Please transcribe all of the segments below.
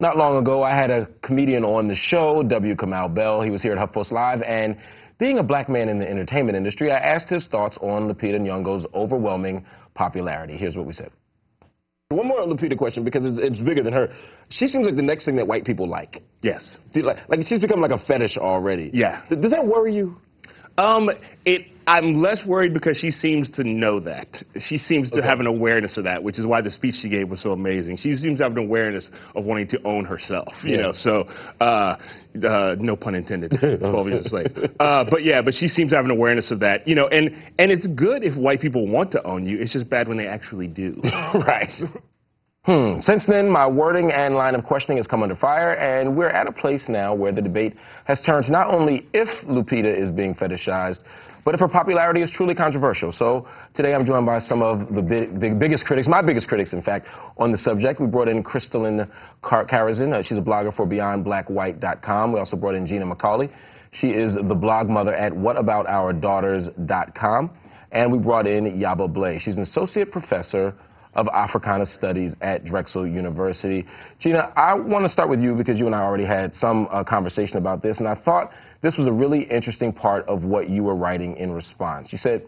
Not long ago, I had a comedian on the show, W. Kamau Bell. He was here at HuffPost Live, and being a black man in the entertainment industry, I asked his thoughts on Lupita Nyong'o's overwhelming popularity. Here's what we said. One more Lupita question, because it's bigger than her. She seems like the next thing that white people like. Yes. Like she's become like a fetish already. Yeah. Does that worry you? I'm less worried because she seems to know that. She seems to have an awareness of that, which is why the speech she gave was so amazing. She seems to have an awareness of wanting to own herself, you know, so, no pun intended, 12 years a slave. But she seems to have an awareness of that, you know, and it's good if white people want to own you. It's just bad when they actually do. Right. Since then, my wording and line of questioning has come under fire, and we're at a place now where the debate has turned to not only if Lupita is being fetishized, but if her popularity is truly controversial. So today I'm joined by some of the biggest critics, my biggest critics, in fact, on the subject. We brought in Crystalline Karazin. She's a blogger for BeyondBlackWhite.com. We also brought in Gina McCauley. She is the blog mother at WhatAboutOurDaughters.com. And we brought in Yaba Blay. She's an associate professor of Africana Studies at Drexel University. Gina, I want to start with you because you and I already had some conversation about this, and I thought this was a really interesting part of what you were writing in response. You said,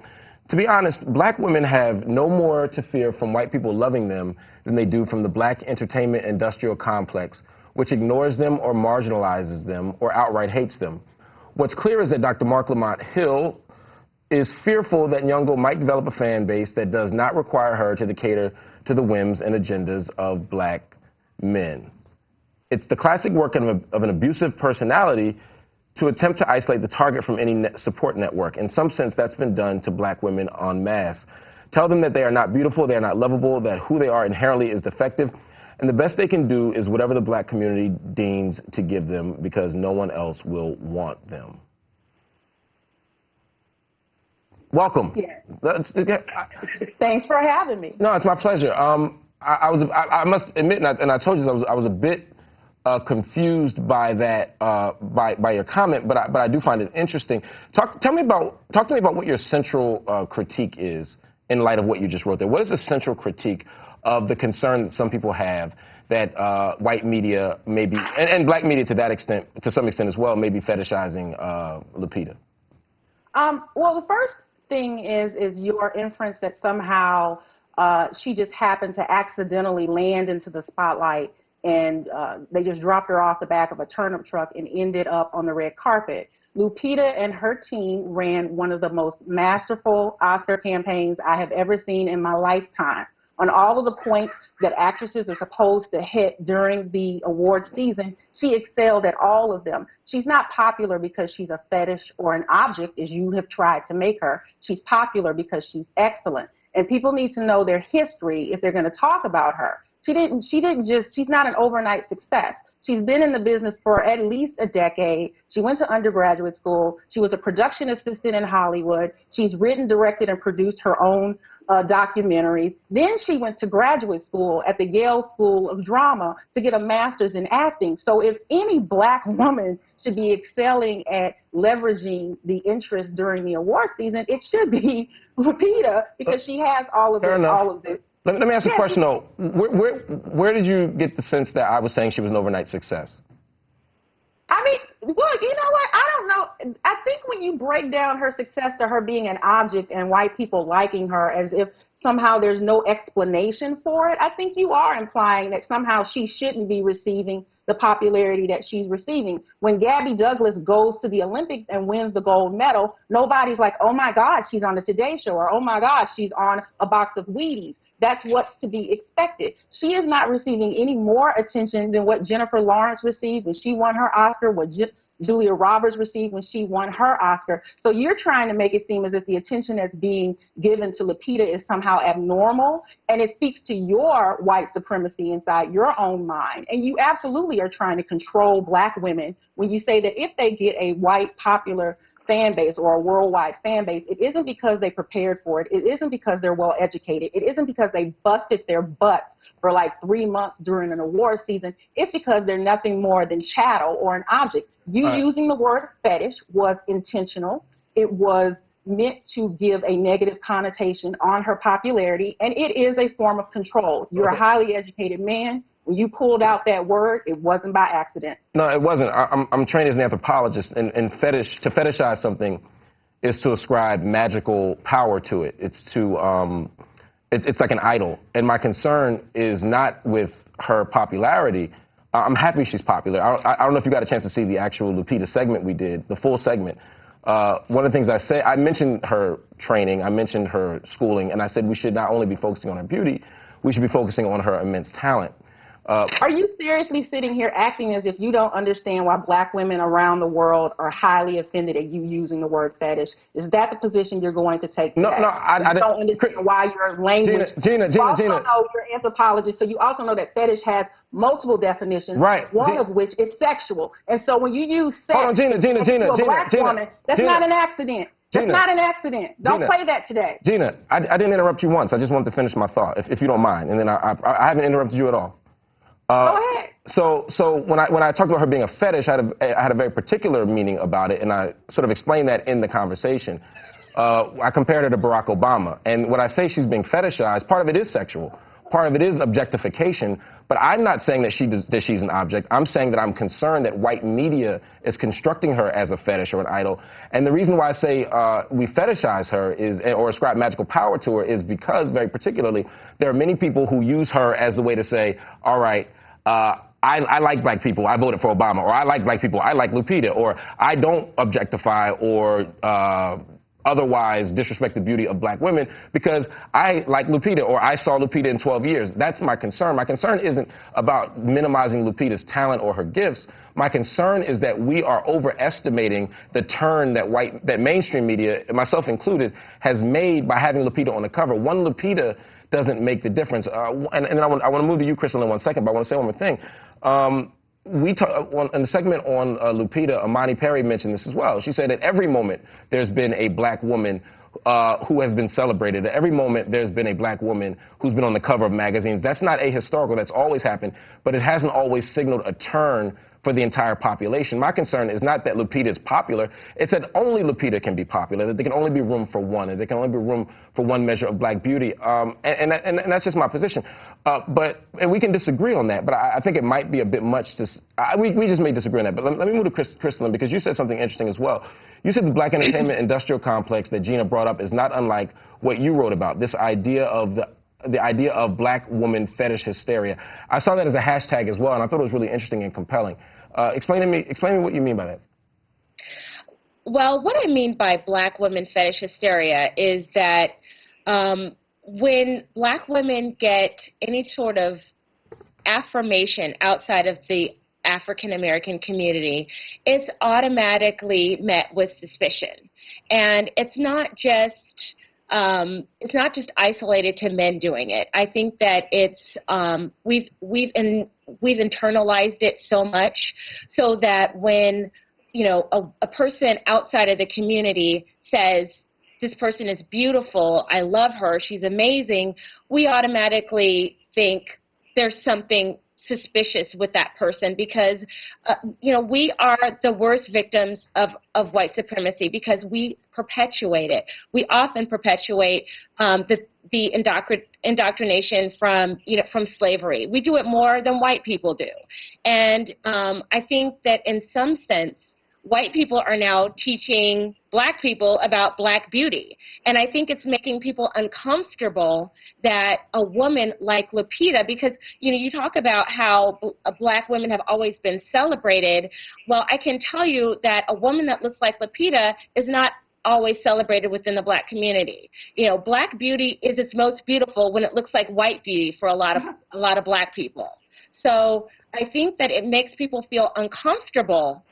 to be honest, black women have no more to fear from white people loving them than they do from the black entertainment industrial complex, which ignores them or marginalizes them or outright hates them. What's clear is that Dr. Mark Lamont Hill is fearful that Nyong'o might develop a fan base that does not require her to cater to the whims and agendas of black men. It's the classic work of an abusive personality to attempt to isolate the target from any support network. In some sense, that's been done to black women en masse. Tell them that they are not beautiful, they are not lovable, that who they are inherently is defective, and the best they can do is whatever the black community deigns to give them because no one else will want them. Welcome. Yeah. Thanks for having me. No, it's my pleasure. I must admit, and I told you I was a bit confused by that, by your comment, but I do find it interesting. Talk to me about what your central critique is in light of what you just wrote there. What is the central critique of the concern that some people have that white media maybe, and black media to that extent, to some extent as well, may be fetishizing Lupita? Well, the first thing is your inference that somehow she just happened to accidentally land into the spotlight and they just dropped her off the back of a turnip truck and ended up on the red carpet. Lupita and her team ran one of the most masterful Oscar campaigns I have ever seen in my lifetime. On all of the points that actresses are supposed to hit during the award season, she excelled at all of them. She's not popular because she's a fetish or an object, as you have tried to make her. She's popular because she's excellent. And people need to know their history if they're going to talk about her. She's not an overnight success. She's been in the business for at least a decade. She went to undergraduate school. She was a production assistant in Hollywood. She's written, directed, and produced her own documentaries. Then she went to graduate school at the Yale School of Drama to get a master's in acting. So if any black woman should be excelling at leveraging the interest during the award season, it should be Lupita, because she has all of this. Let me ask you a question, though. Where did you get the sense that I was saying she was an overnight success? I mean, well, you know what? I don't know. I think when you break down her success to her being an object and white people liking her as if somehow there's no explanation for it, I think you are implying that somehow she shouldn't be receiving the popularity that she's receiving. When Gabby Douglas goes to the Olympics and wins the gold medal, nobody's like, oh my God, she's on the Today Show, or oh my God, she's on a box of Wheaties. That's what's to be expected. She is not receiving any more attention than what Jennifer Lawrence received when she won her Oscar, what Julia Roberts received when she won her Oscar. So you're trying to make it seem as if the attention that's being given to Lupita is somehow abnormal, and it speaks to your white supremacy inside your own mind. And you absolutely are trying to control black women when you say that if they get a white popular fan base or a worldwide fan base, it isn't because they prepared for it. It isn't because they're well educated. It isn't because they busted their butts for like 3 months during an award season. It's because they're nothing more than chattel or an object. You using the word fetish was intentional. It was meant to give a negative connotation on her popularity, and it is a form of control. You're a highly educated man. When you pulled out that word, it wasn't by accident. No, it wasn't. I'm trained as an anthropologist, and to fetishize something is to ascribe magical power to it. It's to, it's like an idol. And my concern is not with her popularity. I'm happy she's popular. I don't know if you got a chance to see the actual Lupita segment we did, the full segment. One of the things I mentioned her training, I mentioned her schooling, and I said we should not only be focusing on her beauty, we should be focusing on her immense talent. Are you seriously sitting here acting as if you don't understand why black women around the world are highly offended at you using the word fetish? Is that the position you're going to take today? No, I don't understand why your language... Gina. You also know you're an anthropologist, so you also know that fetish has multiple definitions, right. One of which is sexual. And so when you use sex to a black woman, that's not an accident. That's not an accident. Don't play that today. Gina, I didn't interrupt you once. I just wanted to finish my thought, if you don't mind. And then I haven't interrupted you at all. Go ahead. So when I talked about her being a fetish, I had a very particular meaning about it, and I sort of explained that in the conversation. I compared her to Barack Obama, and when I say she's being fetishized, part of it is sexual, part of it is objectification. But I'm not saying that she's an object. I'm saying that I'm concerned that white media is constructing her as a fetish or an idol. And the reason why I say we fetishize her or ascribe magical power to her is because, very particularly, there are many people who use her as the way to say, all right, I like black people, I voted for Obama, or I like black people, I like Lupita, or I don't objectify or otherwise disrespect the beauty of black women because I like Lupita or I saw Lupita in 12 years. That's my concern. My concern isn't about minimizing Lupita's talent or her gifts. My concern is that we are overestimating the turn that mainstream media, myself included, has made by having Lupita on the cover. One Lupita doesn't make the difference. And then I want to move to you, Crystal, in one second, but I want to say one more thing. In the segment on Lupita, Amani Perry mentioned this as well. She said at every moment there's been a black woman who has been celebrated. At every moment there's been a black woman who's been on the cover of magazines. That's not ahistorical. That's always happened. But it hasn't always signaled a turn for the entire population. My concern is not that Lupita is popular. It's that only Lupita can be popular, that there can only be room for one, and there can only be room for one measure of black beauty. And that's just my position. And we can disagree on that, but I think it might be a bit much to... we just may disagree on that. But let me move to Crystal, because you said something interesting as well. You said the black entertainment industrial complex that Gina brought up is not unlike what you wrote about, this idea of the idea of black woman fetish hysteria. I saw that as a hashtag as well, and I thought it was really interesting and compelling. Explain to me what you mean by that. Well, what I mean by black women fetish hysteria is that when black women get any sort of affirmation outside of the African American community, it's automatically met with suspicion. And it's not just isolated to men doing it. I think that it's we've internalized it so much so that when a person outside of the community says this person is beautiful, I love her, she's amazing, we automatically think there's something suspicious with that person because, we are the worst victims of white supremacy because we perpetuate it. We often perpetuate the indoctrination from slavery. We do it more than white people do. And I think that in some sense, white people are now teaching black people about black beauty. And I think it's making people uncomfortable that a woman like Lupita, because, you talk about how black women have always been celebrated. Well, I can tell you that a woman that looks like Lupita is not always celebrated within the black community. Black beauty is its most beautiful when it looks like white beauty for a lot of black people. So I think that it makes people feel uncomfortable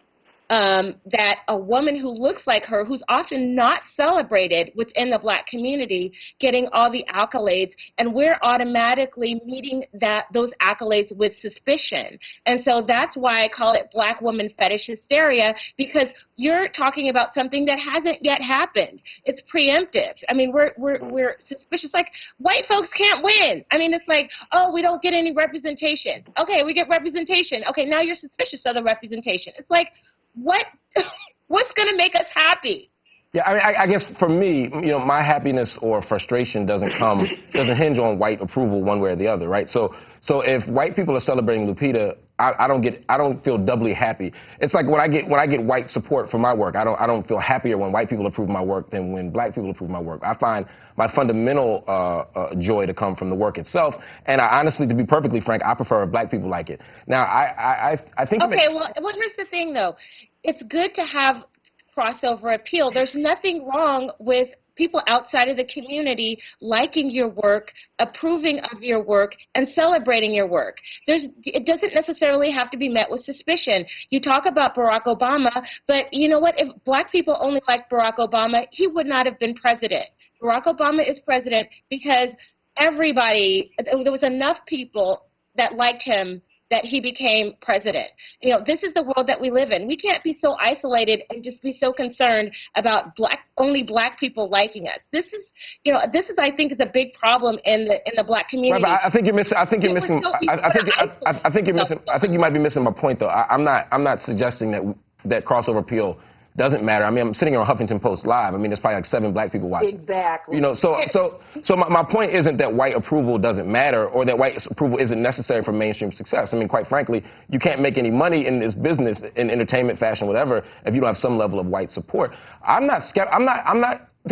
that a woman who looks like her, who's often not celebrated within the black community, getting all the accolades, and we're automatically meeting those accolades with suspicion. And so that's why I call it black woman fetish hysteria, because you're talking about something that hasn't yet happened. It's preemptive. I mean, we're suspicious. Like, white folks can't win. I mean, it's like, oh, we don't get any representation. Okay, we get representation. Okay, now you're suspicious of the representation. It's like, what's going to make us happy? Yeah, I mean, I guess for me, my happiness or frustration doesn't hinge on white approval one way or the other, right? So So if white people are celebrating Lupita, I don't feel doubly happy. It's like when I get white support for my work, I don't feel happier when white people approve my work than when black people approve my work. I find my fundamental joy to come from the work itself, and I honestly, to be perfectly frank, I prefer if black people like it. Now, I think. Okay, well, here's the thing, though. It's good to have crossover appeal. There's nothing wrong with people outside of the community liking your work, approving of your work, and celebrating your work. It doesn't necessarily have to be met with suspicion. You talk about Barack Obama, but you know what? If black people only liked Barack Obama, he would not have been president. Barack Obama is president because there was enough people that liked him that he became president. You know, this is the world that we live in. We can't be so isolated and just be so concerned about only black people liking us. This is I think is a big problem in the black community. Right, but I think you're missing. I think you're missing. I think you're missing. I think you might be missing my point, though. I'm not suggesting that crossover appeal doesn't matter. I mean, I'm sitting here on Huffington Post Live. I mean, there's probably like 7 black people watching. Exactly. You know, so my point isn't that white approval doesn't matter or that white approval isn't necessary for mainstream success. I mean, quite frankly, you can't make any money in this business, in entertainment, fashion, whatever, if you don't have some level of white support. I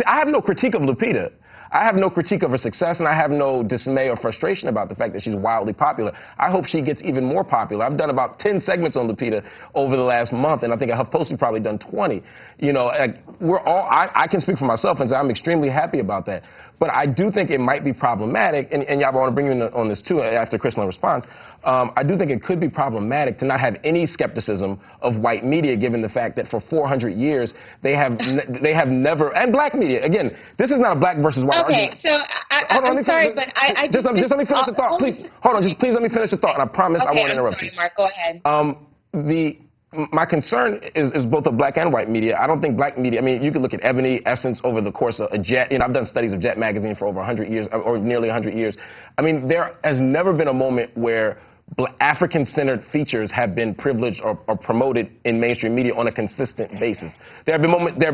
have no critique of Lupita. I have no critique of her success, and I have no dismay or frustration about the fact that she's wildly popular. I hope she gets even more popular. I've done about 10 segments on Lupita over the last month, and I think at HuffPost we've probably done 20. You know, I can speak for myself and say I'm extremely happy about that. But I do think it might be problematic, and Yaba, I want to bring you in on this too after Crystal responds. I do think it could be problematic to not have any skepticism of white media, given the fact that for 400 years they have never, and black media. Again, this is not a black versus white argument. Okay, so I'm sorry, but I just let me finish the thought, please. Hold on, please let me finish the thought, and I promise I won't interrupt you. Mark, go ahead. My concern is both of black and white media. I don't think black media, I mean, you could look at Ebony, Essence over the course of Jet. You know, I've done studies of Jet magazine for over 100 years, or nearly 100 years. I mean, there has never been a moment where African-centered features have been privileged or promoted in mainstream media on a consistent basis. There have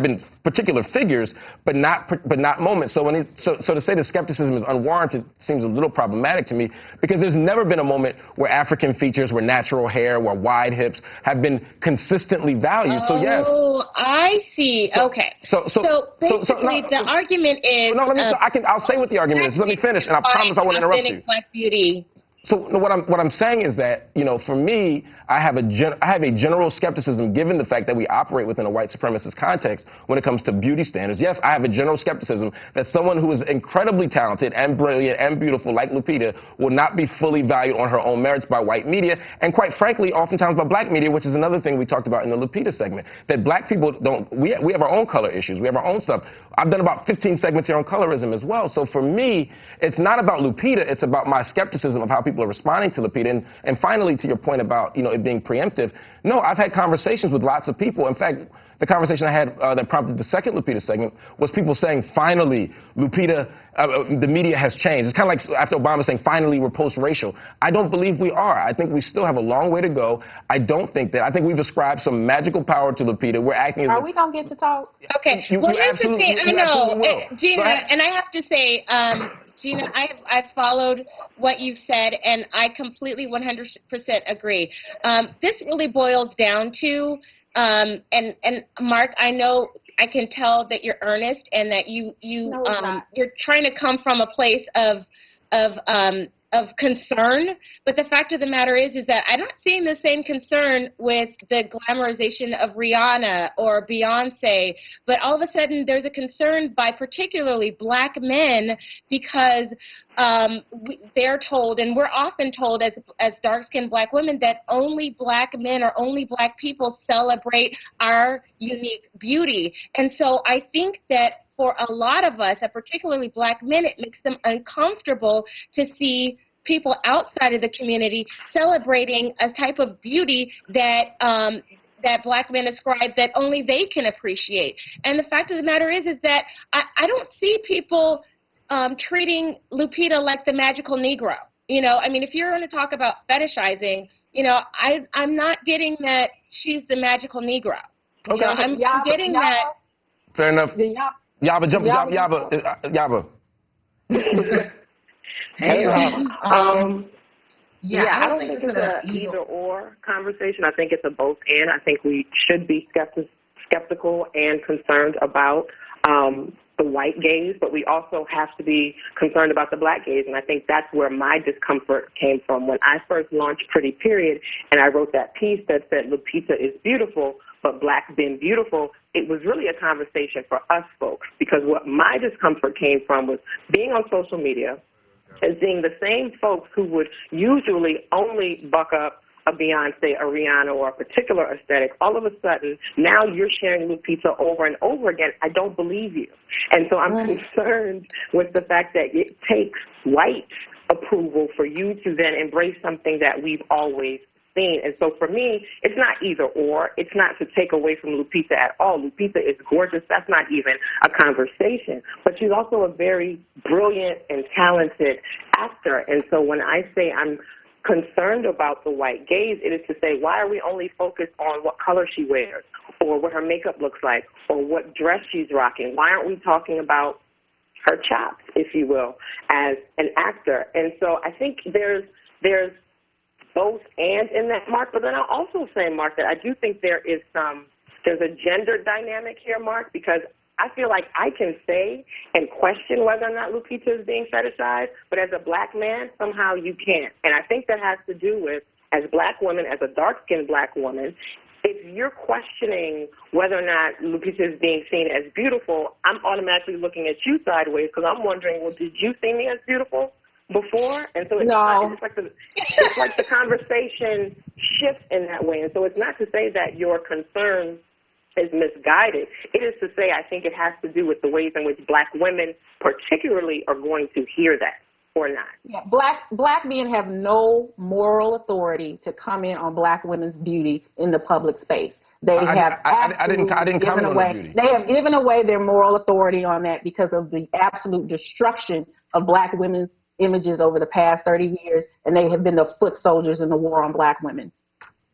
been particular figures, but not moments. So to say the skepticism is unwarranted seems a little problematic to me, because there's never been a moment where African features, where natural hair, where wide hips have been consistently valued. So yes. Oh, I see. Okay. So basically, the argument is. No, I'll say what the argument is. Just let me finish, and I promise I won't interrupt you. Black beauty. So what I'm saying is that, you know, for me, I have a general skepticism, given the fact that we operate within a white supremacist context when it comes to beauty standards. Yes, I have a general skepticism that someone who is incredibly talented and brilliant and beautiful like Lupita will not be fully valued on her own merits by white media, and quite frankly, oftentimes by black media, which is another thing we talked about in the Lupita segment, that black people don't, we have our own color issues, we have our own stuff. I've done about 15 segments here on colorism as well. So for me, it's not about Lupita, it's about my skepticism of how people are responding to Lupita. And finally, to your point about, you know, it being preemptive, no, I've had conversations with lots of people. In fact, the conversation I had that prompted the second Lupita segment was people saying, finally, Lupita, the media has changed. It's kind of like after Obama saying, finally, we're post-racial. I don't believe we are. I think we still have a long way to go. I think we've ascribed some magical power to Lupita. We're acting as Are we going to get to talk? Okay. Here's the thing. I know, Gina, and I have to say, Gina, I've followed what you've said, and I completely 100% agree. This really boils down to, and Mark, I know, I can tell that you're earnest and that you're trying to come from a place of concern, but the fact of the matter is that I'm not seeing the same concern with the glamorization of Rihanna or Beyonce, but all of a sudden there's a concern by particularly black men because they're told, and we're often told as dark-skinned black women, that only black men or only black people celebrate our unique beauty. And so I think that for a lot of us, and particularly black men, it makes them uncomfortable to see people outside of the community celebrating a type of beauty that that black men ascribe that only they can appreciate. And the fact of the matter is that I don't see people treating Lupita like the magical Negro. You know, I mean, if you're going to talk about fetishizing, you know, I'm not getting that she's the magical Negro. Okay. You know, I'm getting that. Fair enough. Yaba, Yaba. Hey, Yeah, I don't think it's an either-or conversation. I think it's a both-and. I think we should be skeptical and concerned about the white gaze, but we also have to be concerned about the black gaze, and I think that's where my discomfort came from. When I first launched Pretty Period, and I wrote that piece that said Lupita is beautiful, but black been beautiful, it was really a conversation for us folks, because what my discomfort came from was being on social media and seeing the same folks who would usually only buck up a Beyonce, a Rihanna, or a particular aesthetic. All of a sudden, now you're sharing Lupita over and over again. I don't believe you. And so I'm concerned with the fact that it takes white approval for you to then embrace something that we've always seen. And so for me, it's not either or. It's not to take away from Lupita at all. Lupita is gorgeous. That's not even a conversation. But she's also a very brilliant and talented actor. And so when I say I'm concerned about the white gaze, it is to say, why are we only focused on what color she wears, or what her makeup looks like, or what dress she's rocking? Why aren't we talking about her chops, if you will, as an actor? And so I think there's both and in that, Mark. But then I'll also say, Mark, that I do think there's a gender dynamic here, Mark, because I feel like I can say and question whether or not Lupita is being fetishized, but as a black man, somehow you can't. And I think that has to do with, as black women, as a dark-skinned black woman, if you're questioning whether or not Lupita is being seen as beautiful, I'm automatically looking at you sideways, because I'm wondering, well, did you see me as beautiful before? And so it's like the conversation shifts in that way. And so it's not to say that your concern is misguided. It is to say I think it has to do with the ways in which black women particularly are going to hear that or not. Yeah, black men have no moral authority to comment on black women's beauty in the public space. They I didn't comment on the beauty. They have given away their moral authority on that because of the absolute destruction of black women's images over the past 30 years, and they have been the foot soldiers in the war on black women.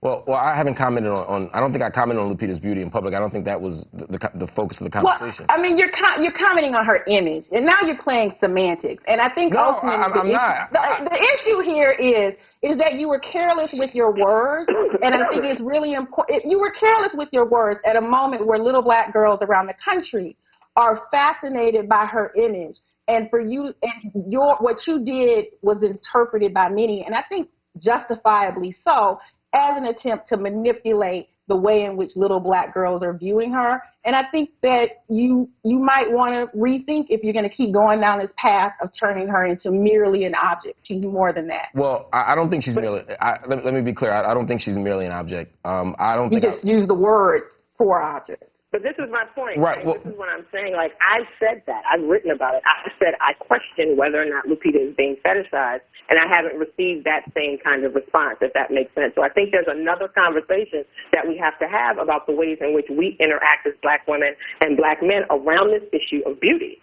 Well, I haven't commented on. I don't think I commented on Lupita's beauty in public. I don't think that was the focus of the conversation. Well, I mean, you're commenting on her image, and now you're playing semantics. And I think ultimately the issue here is that you were careless with your words, and I think it's really important. You were careless with your words at a moment where little black girls around the country are fascinated by her image, and for you, and what you did was interpreted by many, and I think justifiably so, as an attempt to manipulate the way in which little black girls are viewing her. And I think that you might want to rethink if you're going to keep going down this path of turning her into merely an object. She's more than that. Well, I don't think she's merely, let me be clear, I don't think she's merely an object. I don't think you just use the word for object. But this is my point. Right. Well, this is what I'm saying. Like, I've said that. I've written about it. I said I question whether or not Lupita is being fetishized, and I haven't received that same kind of response, if that makes sense. So I think there's another conversation that we have to have about the ways in which we interact as black women and black men around this issue of beauty.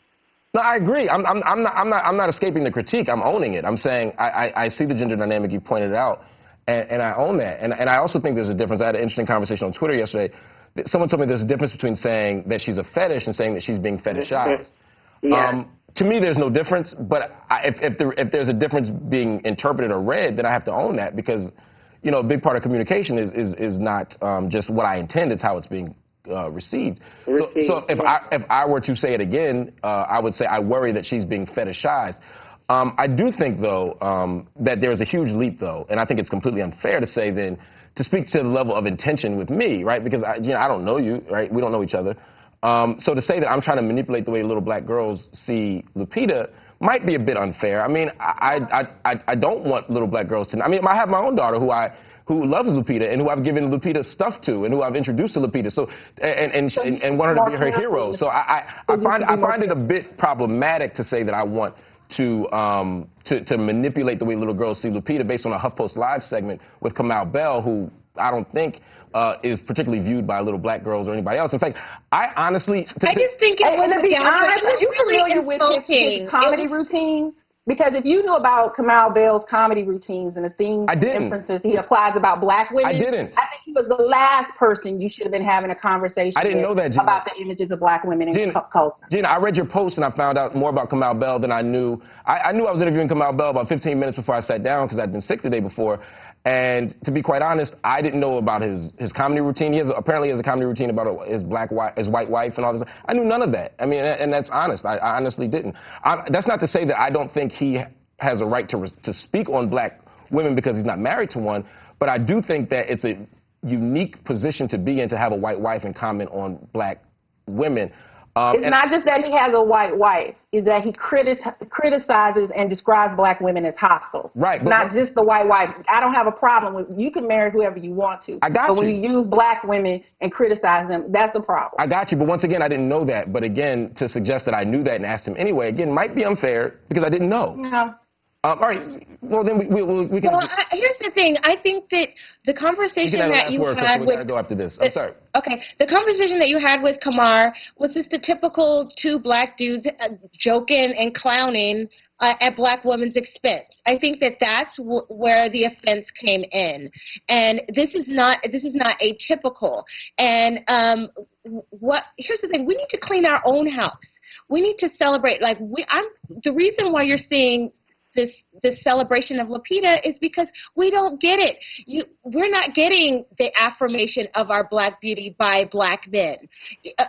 No, I agree. I'm not escaping the critique. I'm owning it. I'm saying I see the gender dynamic you pointed out, and I own that. And I also think there's a difference. I had an interesting conversation on Twitter yesterday. Someone told me there's a difference between saying that she's a fetish and saying that she's being fetishized. Yeah. To me, there's no difference, but if there's a difference being interpreted or read, then I have to own that, because, you know, a big part of communication is not just what I intend, it's how it's being received. So if I were to say it again, I would say I worry that she's being fetishized. I do think, though, that there's a huge leap, though, and I think it's completely unfair to say then, to speak to the level of intention with me, right? Because I don't know you, right? We don't know each other. So to say that I'm trying to manipulate the way little black girls see Lupita might be a bit unfair. I mean, I don't want little black girls to. I mean, I have my own daughter who loves Lupita and who I've given Lupita stuff to and who I've introduced to Lupita. So and want her to be her hero. So I find it a bit problematic to say that I want to manipulate the way little girls see Lupita based on a HuffPost Live segment with Kamau Bell, who I don't think is particularly viewed by little black girls or anybody else. In fact, I honestly... I just think it was really familiar with his comedy routine? Because if you knew about Kamau Bell's comedy routines and the themes and inferences he applies about black women, I didn't. I think he was the last person you should have been having a conversation I didn't know that, Gina. About the images of black women in culture. Gina, I read your post and I found out more about Kamau Bell than I knew. I knew I was interviewing Kamau Bell about 15 minutes before I sat down because I'd been sick the day before. And to be quite honest, I didn't know about his comedy routine. Apparently has a comedy routine about his white wife and all this. I knew none of that. I mean, and that's honest. I honestly didn't. That's not to say that I don't think he has a right to speak on black women because he's not married to one, but I do think that it's a unique position to be in to have a white wife and comment on black women. It's not just that he has a white wife, it's that he criticizes and describes black women as hostile. Right. Not just the white wife. I don't have a problem with, you can marry whoever you want to. I got you. But when you use black women and criticize them, that's a problem. I got you, but once again, I didn't know that. But again, to suggest that I knew that and asked him anyway, again, might be unfair because I didn't know. No. All right. Well, then we can. Well, here's the thing. I think that the conversation that you had with. We gotta go after this. I'm sorry. Okay. The conversation that you had with Kamar was just the typical two black dudes joking and clowning at black women's expense. I think that that's where the offense came in, and this is not atypical. And here's the thing: we need to clean our own house. We need to celebrate. The reason why you're seeing this celebration of Lupita is because we don't get it. We're not getting the affirmation of our black beauty by black men.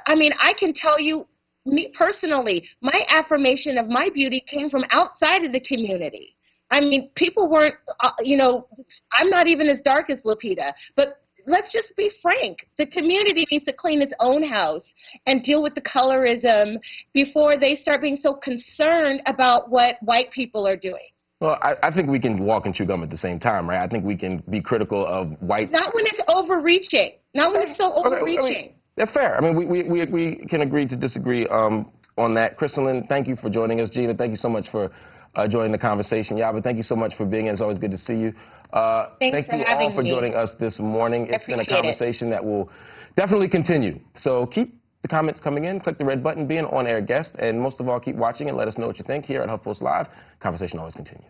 I mean, I can tell you, me personally, my affirmation of my beauty came from outside of the community. I mean, people weren't, I'm not even as dark as Lupita, but let's just be frank. The community needs to clean its own house and deal with the colorism before they start being so concerned about what white people are doing. Well, I think we can walk and chew gum at the same time, right? I think we can be critical of white... Not when it's overreaching. Not when it's so overreaching. I mean, that's fair. I mean, we can agree to disagree on that. Crystalline, thank you for joining us. Gina, thank you so much for joining the conversation. Yaba, thank you so much for being here. It's always good to see you. Thank you all for joining us this morning. It's been a conversation that will definitely continue. So keep the comments coming in, click the red button, be an on-air guest, and most of all, keep watching and let us know what you think here at HuffPost Live. Conversation always continues.